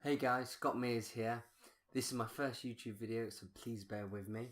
Hey guys, Scott Mears here. This is my first YouTube video, so please bear with me.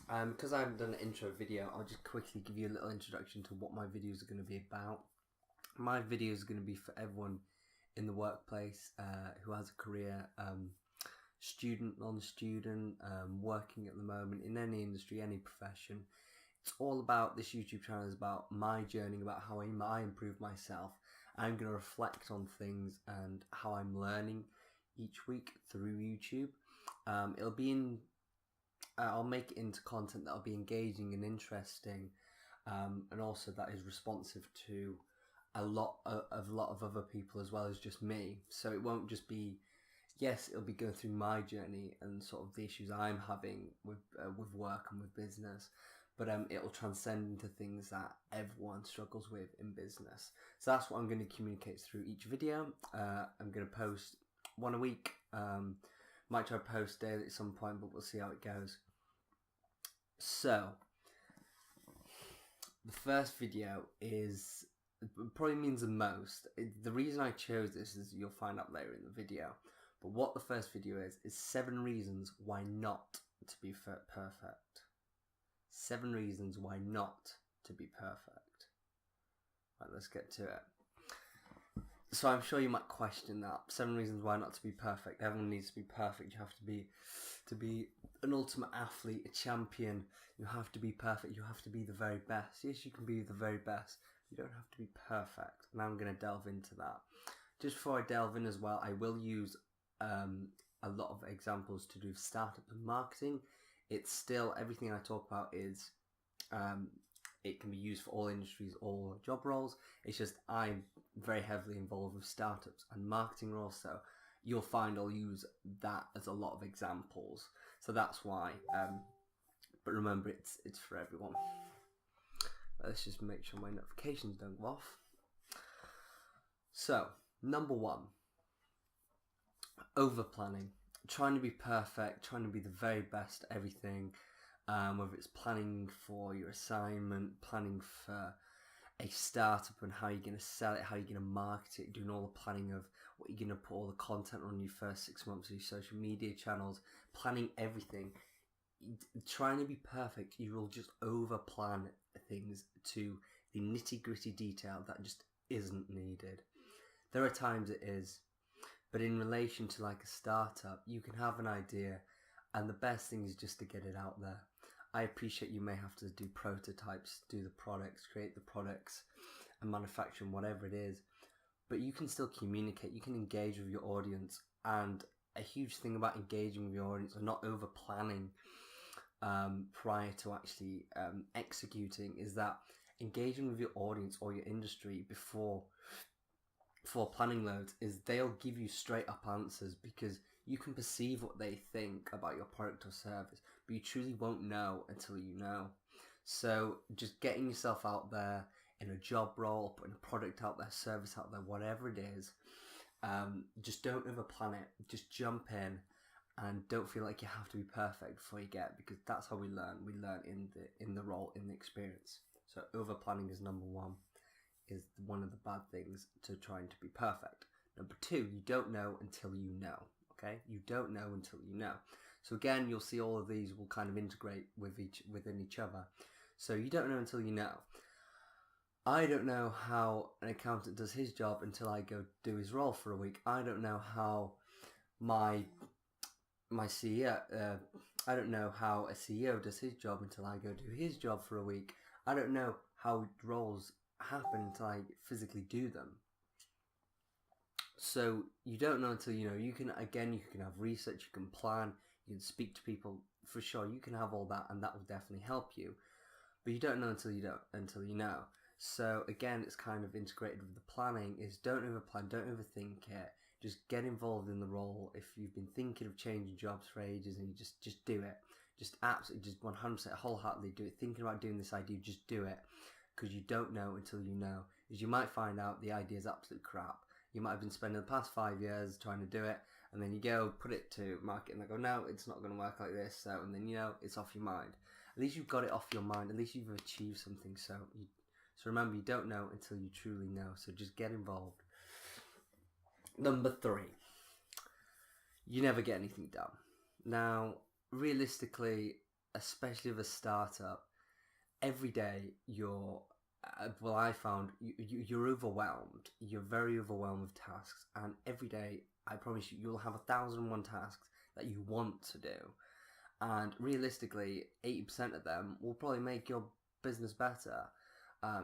Because I haven't done an intro video, I'll just quickly give you a little introduction to what my videos are going to be about. My videos are going to be for everyone in the workplace who has a career, student, non-student, working at the moment, in any industry, any profession. It's all about, this YouTube channel is about my journey, about how I improve myself. I'm going to reflect on things and how I'm learning each week through YouTube. I'll make it into content that'll be engaging and interesting, and also that is responsive to a lot of other people as well as just me. So it won't just be, yes, it'll be going through my journey and sort of the issues I'm having with work and with business, but it'll transcend into things that everyone struggles with in business. So that's what I'm going to communicate through each video. I'm going to post one a week. Might try to post daily at some point, but we'll see how it goes. So the first video is probably means the most. The reason I chose this is you'll find out later in the video. But what the first video is 7 reasons why not to be perfect. 7 reasons why not to be perfect. Right, let's get to it. So I'm sure you might question that. 7 reasons why not to be perfect. Everyone needs to be perfect. You have to be an ultimate athlete, a champion. You have to be perfect. You have to be the very best. Yes, you can be the very best. You don't have to be perfect. And I'm going to delve into that. Just before I delve in as well, I will use a lot of examples to do startup and marketing. It's still, everything I talk about is it can be used for all industries, all job roles. It's just I'm very heavily involved with startups and marketing roles, so you'll find I'll use that as a lot of examples. So that's why. But remember, it's for everyone. Let's just make sure my notifications don't go off. So, number 1, overplanning. Trying to be perfect, trying to be the very best at everything. Whether it's planning for your assignment, planning for a startup and how you're going to sell it, how you're going to market it, doing all the planning of what you're going to put all the content on your first 6 months of your social media channels, planning everything. Trying to be perfect, you will just over plan things to the nitty gritty detail that just isn't needed. There are times it is, but in relation to like a startup, you can have an idea, and the best thing is just to get it out there. I appreciate you may have to do prototypes, do the products, create the products and manufacturing, whatever it is, but you can still communicate, you can engage with your audience. And a huge thing about engaging with your audience and not over planning prior to actually executing is that engaging with your audience or your industry before planning loads is they'll give you straight up answers, because you can perceive what they think about your product or service, but you truly won't know until you know. So just getting yourself out there in a job role, putting a product out there, service out there, whatever it is, just don't over plan it. Just jump in and don't feel like you have to be perfect before you get, because that's how we learn. We learn in the role, in the experience. So over planning is number 1. Is one of the bad things to trying to be perfect. Number 2, you don't know until you know. Okay, you don't know until you know. So again, you'll see all of these will kind of integrate within each other. So you don't know until you know. I don't know how an accountant does his job until I go do his role for a week. I don't know how my CEO. I don't know how a CEO does his job until I go do his job for a week. I don't know how roles happen until I physically do them. So you don't know until you know. You can have research, you can plan, you can speak to people, for sure. You can have all that, and that will definitely help you. But you don't know until you know. So again, it's kind of integrated with the planning. Is don't overplan, don't overthink it. Just get involved in the role. If you've been thinking of changing jobs for ages, and you just do it. Just absolutely, just 100% wholeheartedly do it. Thinking about doing this idea, just do it. Because you don't know until you know. Is you might find out the idea is absolute crap. You might have been spending the past 5 years trying to do it, and then you go put it to market and they go, no, it's not going to work like this. So, and then it's off your mind. At least you've got it off your mind. At least you've achieved something. So remember, you don't know until you truly know. So just get involved. Number 3, you never get anything done. Now, realistically, especially with a startup, every day I found you're overwhelmed. You're very overwhelmed with tasks, and every day, I promise you, you'll have 1,001 tasks that you want to do, and realistically, 80% of them will probably make your business better.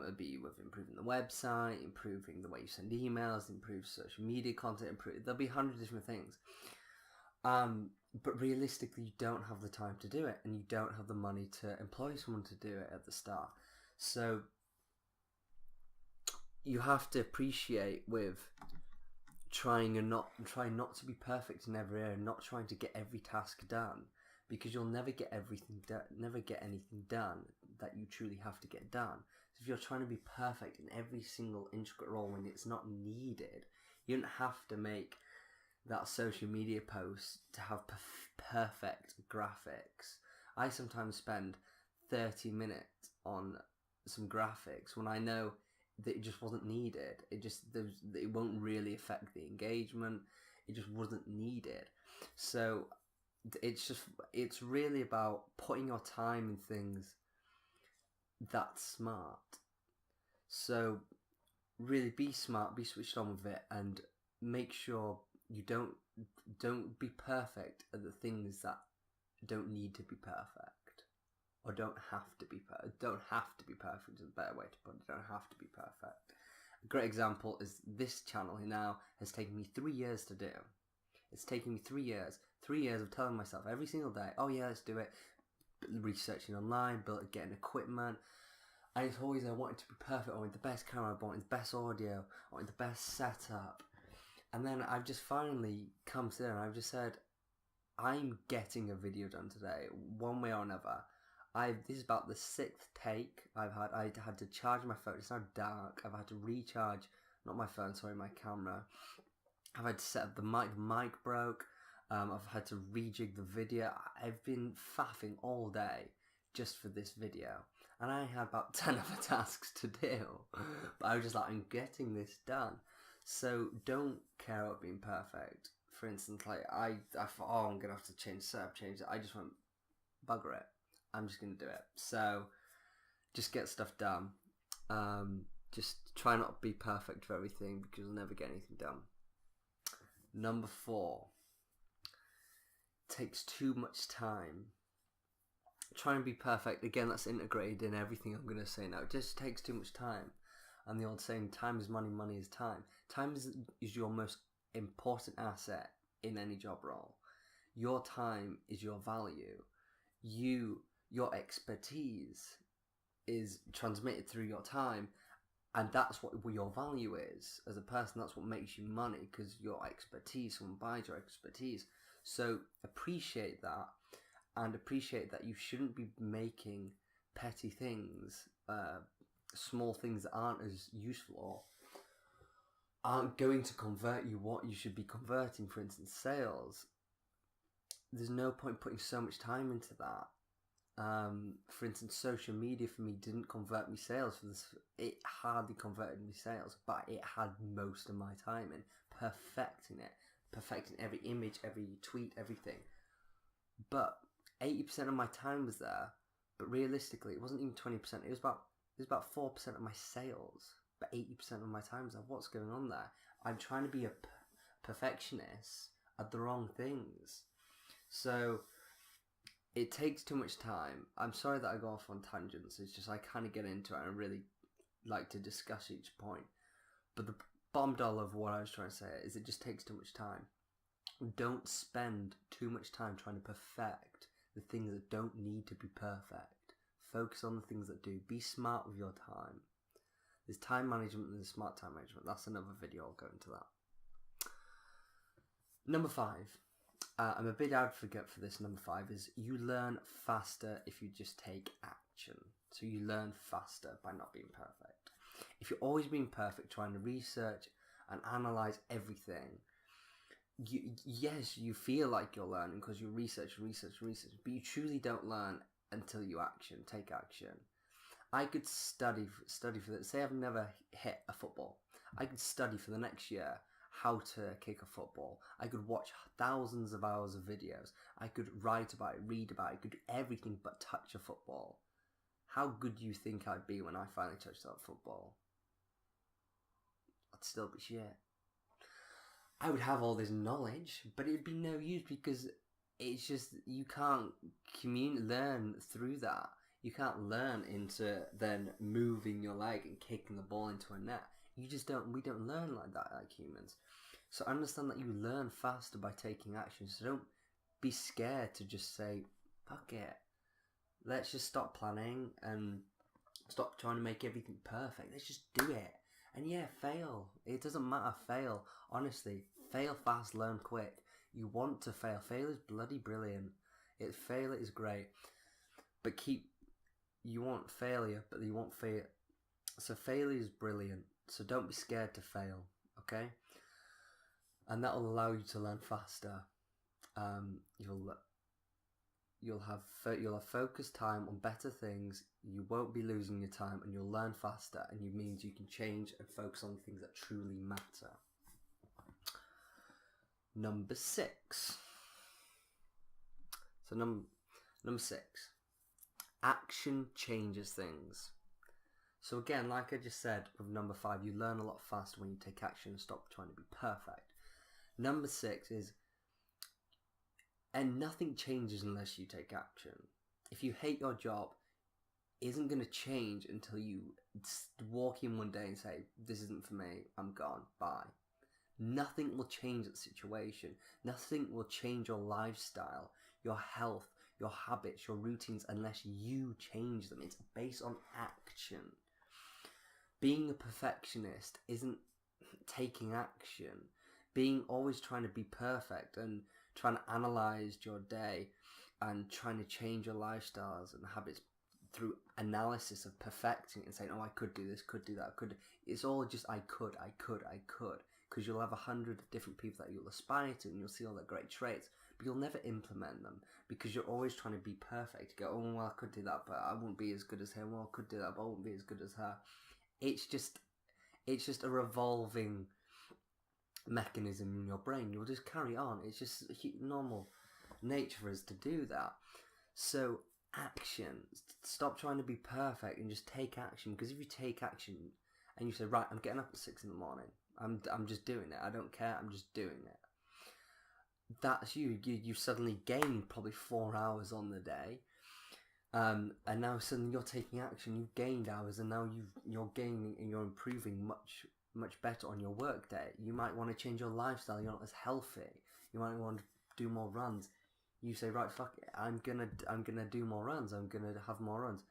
It'd be with improving the website, improving the way you send emails, improve social media content, there'll be 100 different things. But realistically, you don't have the time to do it, and you don't have the money to employ someone to do it at the start. So you have to appreciate with trying not to be perfect in every area, not trying to get every task done, because you'll never get anything done that you truly have to get done. So if you're trying to be perfect in every single intricate role when it's not needed, you don't have to make that social media post to have perfect graphics. I sometimes spend 30 minutes on some graphics when I know that it just wasn't needed. It won't really affect the engagement. It just wasn't needed. So it's really about putting your time in things that's smart. So really be smart, be switched on with it, and make sure you don't be perfect at the things that don't need to be perfect, or don't have to be perfect is a better way to put it. Don't have to be perfect. A great example is this channel now has taken me 3 years to do. It's taken me 3 years. 3 years of telling myself every single day, oh yeah, let's do it. Researching online, getting equipment. And it's always I wanted to be perfect. I wanted the best camera, I wanted the best audio, I wanted the best setup. And then I've just finally come to there and I've just said, I'm getting a video done today, one way or another. This is about the 6th take I've had. I had to charge my phone. It's now dark. I've had to recharge, not my phone, sorry, my camera. I've had to set up the mic. The mic broke. I've had to rejig the video. I've been faffing all day just for this video. And I had about 10 other tasks to do. But I was just like, I'm getting this done. So don't care about being perfect. For instance, like I thought, oh, I'm going to have to change setup, change it. I just went, bugger it. I'm just going to do it. So just get stuff done. Just try not to be perfect for everything, because you'll never get anything done. Number 4. Takes too much time. Trying to be perfect, again, that's integrated in everything I'm going to say now. It just takes too much time. And the old saying, time is money, money is time. Time is your most important asset in any job role. Your time is your value. Your expertise is transmitted through your time, and that's what your value is as a person. That's what makes you money, because your expertise, someone buys your expertise. So appreciate that, and appreciate that you shouldn't be making petty things, small things that aren't as useful or aren't going to convert you what you should be converting. For instance, sales. There's no point putting so much time into that. For instance, social media for me didn't convert me sales. It hardly converted me sales, but it had most of my time in perfecting every image, every tweet, everything. But 80% of my time was there. But realistically, it wasn't even 20%. It was about 4% of my sales. But 80% of my time was there. What's going on there? I'm trying to be a perfectionist at the wrong things. So it takes too much time. I'm sorry that I go off on tangents. It's just I kind of get into it and I really like to discuss each point. But the bottom dollar of what I was trying to say is it just takes too much time. Don't spend too much time trying to perfect the things that don't need to be perfect. Focus on the things that do. Be smart with your time. There's time management and there's smart time management. That's another video. I'll go into that. Number 5. I'm a big advocate for this. Number 5 is you learn faster if you just take action. So you learn faster by not being perfect. If you're always being perfect, trying to research and analyze everything, yes, you feel like you're learning because you research, but you truly don't learn until you take action. I could study for this. Say I've never hit a football. I could study for the next year how to kick a football. I could watch thousands of hours of videos. I could write about it, read about it. I could do everything but touch a football. How good do you think I'd be when I finally touched that football? I'd still be shit. I would have all this knowledge, but it'd be no use because it's just, you can't learn through that. You can't learn into then moving your leg and kicking the ball into a net. We don't learn like that like humans. So understand that you learn faster by taking action. So don't be scared to just say, fuck it. Let's just stop planning and stop trying to make everything perfect. Let's just do it. And yeah, fail. It doesn't matter, fail. Honestly, fail fast, learn quick. You want to fail. Fail is bloody brilliant. Fail is great. But you want failure, but you want fail. So failure is brilliant. So don't be scared to fail, okay? And that will allow you to learn faster. You'll have focused time on better things. You won't be losing your time, and you'll learn faster. And it means you can change and focus on things that truly matter. Number 6. So number 6. Action changes things. So again, like I just said with number 5, you learn a lot faster when you take action and stop trying to be perfect. Number 6 is, and nothing changes unless you take action. If you hate your job, it isn't going to change until you walk in one day and say, this isn't for me, I'm gone, bye. Nothing will change that situation. Nothing will change your lifestyle, your health, your habits, your routines, unless you change them. It's based on action. Being a perfectionist isn't taking action. Being always trying to be perfect and trying to analyze your day and trying to change your lifestyles and habits through analysis of perfecting it and saying, oh, I could do this, could do that, could. It's all just I could. Because you'll have 100 different people that you'll aspire to and you'll see all their great traits, but you'll never implement them because you're always trying to be perfect. You go, oh, well, I could do that, but I won't be as good as him. Well, I could do that, but I won't be as good as her. It's just a revolving mechanism in your brain. You'll just carry on. It's just normal nature for us to do that. So action. Stop trying to be perfect and just take action. Because if you take action and you say, right, I'm getting up at 6 in the morning. I'm just doing it. I don't care. I'm just doing it. That's you. You suddenly gained probably 4 hours on the day. And now suddenly you're taking action. You've gained hours, and now you're gaining and you're improving much better on your work day. You might want to change your lifestyle. You're not as healthy. You might want to do more runs. You say, right, fuck it. I'm gonna do more runs. I'm gonna have more runs.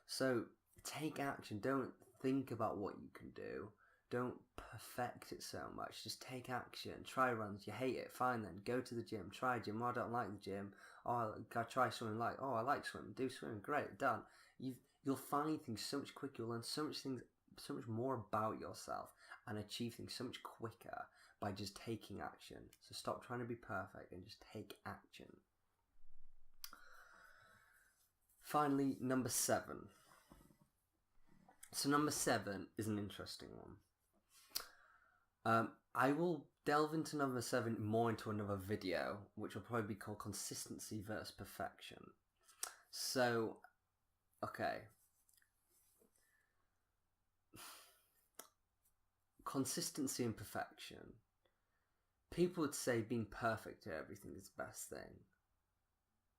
So take action. Don't think about what you can do. Don't perfect it so much. Just take action. Try runs. You hate it. Fine then. Go to the gym. Try gym. Oh, I don't like the gym. Oh, I try swimming. Oh, I like swimming. Do swimming. Great. Done. You'll find things so much quicker. You'll learn so much more about yourself and achieve things so much quicker by just taking action. So stop trying to be perfect and just take action. Finally, number 7. So number 7 is an interesting one. I will delve into number 7 more into another video, which will probably be called Consistency versus Perfection. So, okay. Consistency and perfection. People would say being perfect at everything is the best thing.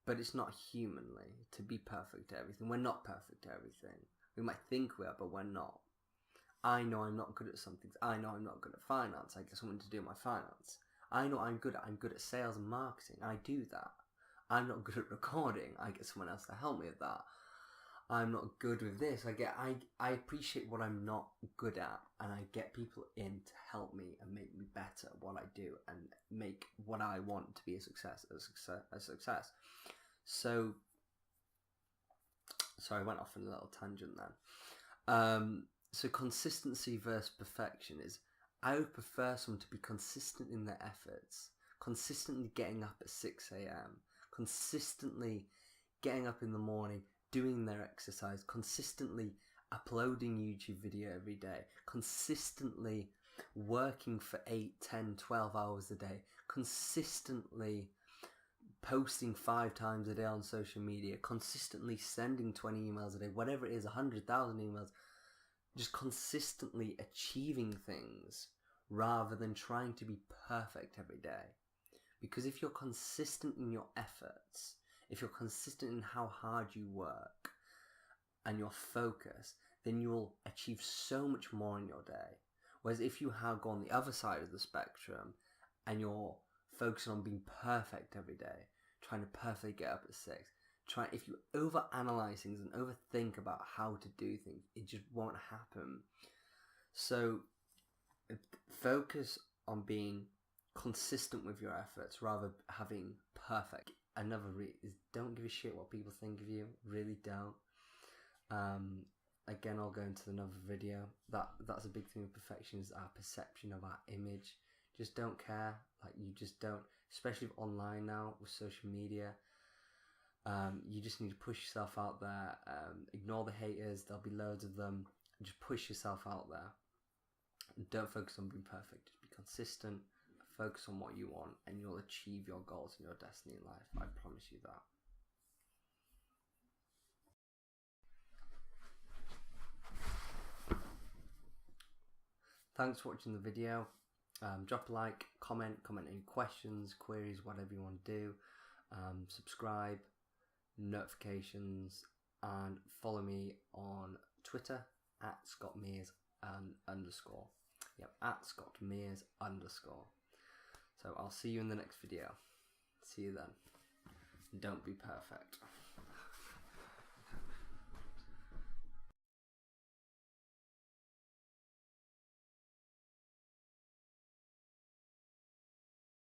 But it's not humanly to be perfect at everything. We're not perfect at everything. We might think we are, but we're not. I know I'm not good at some things. I know I'm not good at finance. I get someone to do my finance. I know I'm good at sales and marketing. I do that. I'm not good at recording. I get someone else to help me with that. I'm not good with this. I appreciate what I'm not good at, and I get people in to help me and make me better at what I do and make what I want to be a success. So sorry, I went off on a little tangent then. So consistency versus perfection is, I would prefer someone to be consistent in their efforts, consistently getting up at 6 a.m, consistently getting up in the morning, doing their exercise, consistently uploading YouTube video every day, consistently working for 8, 10, 12 hours a day, consistently posting 5 times a day on social media, consistently sending 20 emails a day, whatever it is, 100,000 emails, just consistently achieving things rather than trying to be perfect every day. Because if you're consistent in your efforts, if you're consistent in how hard you work and your focus, then you will achieve so much more in your day. Whereas if you have gone the other side of the spectrum and you're focusing on being perfect every day, trying to perfectly get up at 6, if you overanalyze things and overthink about how to do things, it just won't happen. So focus on being consistent with your efforts rather than having perfect. Another is don't give a shit what people think of you. Really don't. Again, I'll go into another video. That's a big thing with perfection, is our perception of our image. Just don't care. Like, you just don't, especially online now with social media. You just need to push yourself out there. Ignore the haters. There'll be loads of them. Just push yourself out there. Don't focus on being perfect. Just be consistent. Focus on what you want, and you'll achieve your goals and your destiny in life. I promise you that. Thanks for watching the video. Drop a like, comment any questions, queries, whatever you want to do. Subscribe, notifications, and follow me on Twitter at @ScottMears_. Yep, at @ScottMears_. So I'll see you in the next video. See you then. Don't be perfect.